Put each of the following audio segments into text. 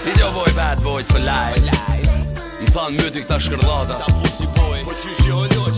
It's your boy Bad Boys for life. Më thanë mytik ta shkërdhata ta pussy boy, po qysh jo loq.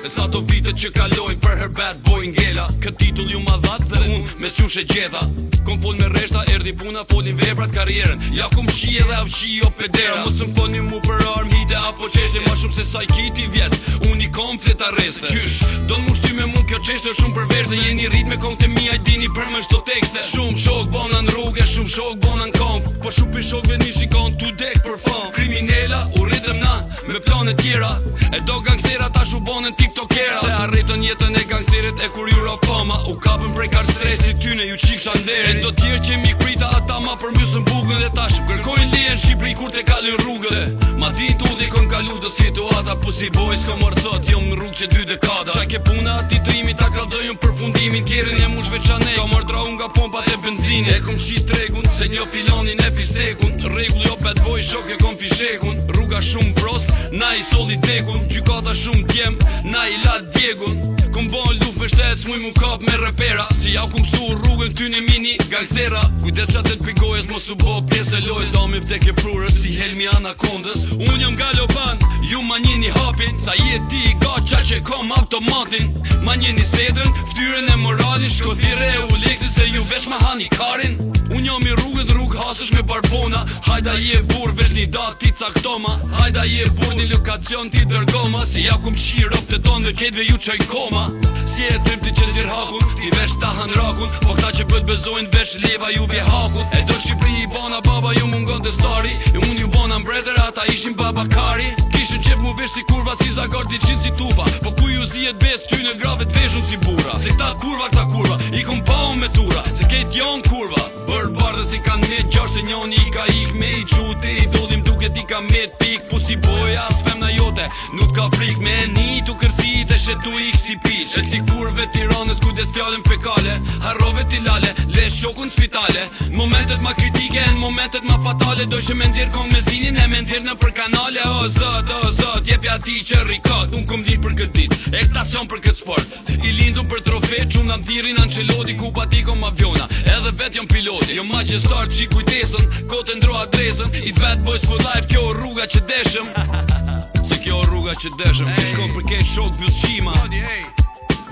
E sa to vitet që kalojnë për her bad boy ngela. Këtë titull ju ma dhat dhe unë me syush e gjeta. Kom fol me reshta, erdi puna, folin vebrat karrieren. Ja kum shi edhe avshi o pedera. Mos më thoni mu për arm, hite apo qeshte. Ma shumë se saj kiti vjet, unë i kom flet arreste. Qysh, do në mushty me mu kjo qeshte shumë përveçte. Jeni rit me kong të mija, dini për më shto tekste. Shumë shok bona në rrugë, shumë shok bona në kong. Po shupi shokve një shikon tu dek për fam. Kriminela, u rritëm na, me plane tjera. E do gangstera ta shu bonën tiktokera. Se arritën jetën e gangsterit e kur jura fama. U kapën prej kar stresi tyne ju qif shanderi. E do tjerë që mi krita ata ma përmjusën bugën. Dhe tash kërkojnë lijen Shqipëri kur te kalin rrugën. Ma di tu dhe kon kalu do situata. Pussy boys kom orësot, jom në rrugë që 2 dekada. Qa ke puna ati trimi ta kaldojnë përfundimin. Tjerin e mushve qanej, kom ordra unë nga pompat e benzinit. E kom qit tregun, se njo filonin e fistekun. Regull jo bad boy, shok e kom fishekun. Rruga shumë bros, na i soli dekun. Gjykata shumë djem, na i lat djegun. Kom bon luft me shtet, s'muj mu kap me repera. Si ja kum su rrugën ty një mini gangstera. Kujdes qatet pikojes, mos u bo pjesë e lojt. Dami vdek e prurës, si helmi anakondës. Unë jam galoban, ju ma njeni hapin. Sa i e ti i ka qa që kom automatin. Ma njeni sedën, ftyrën e moralin. Shko thire e u leksi se ju vesh ma hani karin. Unë jam i rrugët, rrugë hasësh me barbona. Hajda i e bur, vesh një dat ti caktoma. Hajda i e bur, një lokacion ti dërgoma. Si ja kum qi rop të tonë dhe ketve ju qoj koma. Si e trim ti që zir hakun, ti vesh tahan rakun. Po këta që bët bezojnë vesh leva ju vje hakun. E do Shqipëri i bona baba ju mungon të stari. E unë ju bona mbretër ata ishin baba kari. Kishin qef mu vesh si kurva si zagar diqin si tufa. Po ku ju zijet bes ty në grave t'veshun si bura. Se këta kurva, i kom pa unë me tura. Se kejt janë kurva, bërë bardhe si kanë met gjash. Se njoni i ka ik me i qute. I dodhim duke di ka met pik. Pussy boy as femna jote, nuk ka frik me një tu kërsit e shetu ik si piq. E ti kurve Tiranës kujdes fjallën fekale. Harrove ti lale, le shokun spitale. Momentet ma kritike, në momentet ma fatale. Dojshë me nxirë kong me zinin e me nxirë në për kanale. O zot, jepja ti që rikat. Unë kom dit për këtë dit, ektasion për këtë sport. I lindu për trofet, që në thirin Anceloti. Ku pa ti kom aviona, edhe vet jom piloti. Jom magjistar që i kujtesën, kote ndro adresën. It's bad boys for life, kjo rruga që deshëm. Se kjo rruga që deshëm, që shkon për keq shok bjullshima.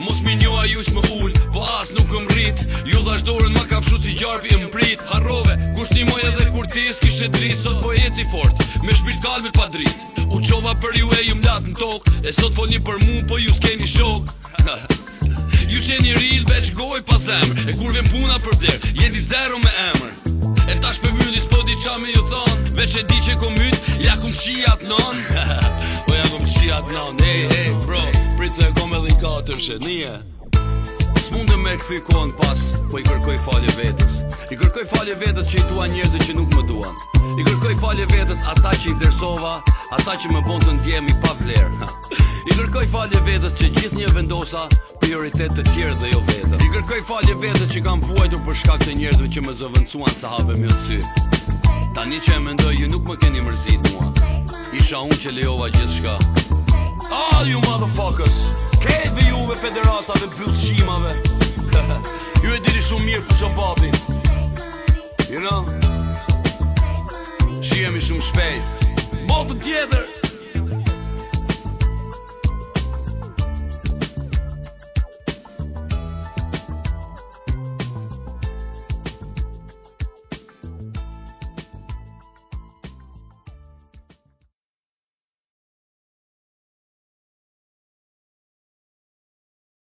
Mos mi njoha jush më ull, po as nuk më rrit. Ju dhash dorën ma kapshu si gjarpi më prit. Harrove, kushtimoj edhe kur tis kishe drit. Sot po eci fort, me shpirt kalmet pa drit. U qova për ju e ju mlat në tok. E sot folni për mu, po ju s'keni shok. Ju qeni ril, veç goj pa zemr. E kur vjen puna për vler, jeni zero me emër. E tash për vylli s'po di qa me ju thon. Veç e di që kom myt, ja kum qiat non. Po ja kum qiat non. Hey bro, pritse e kom edhe i 4 shet, nije. S'mundem me këthy kohën pas, po i kërkoj falje vetës. I kërkoj falje vetës që i dua njerëzit që nuk më duan. I kërkoj falje vetës ata që i vlersova, ata që më bon të ndjemi pa vler. I kërkoj falje vetës që gjithë një vendosa prioritet të tjerë dhe jo vetëm. I kërkoj falje vetës që kam vuajtur për shkak të njerëzve që më zëvendësuan sa habe mjë të sy. Tani që e mendoj ju nuk më keni mërzit mua. Isha unë që lejova gjithë shka. All you motherfuckers, kejtve juve pederastave byllshimave. Ju e diri shumë mirë fusha papin. You know? Shihemi shumë shpejt. Botën tjetër.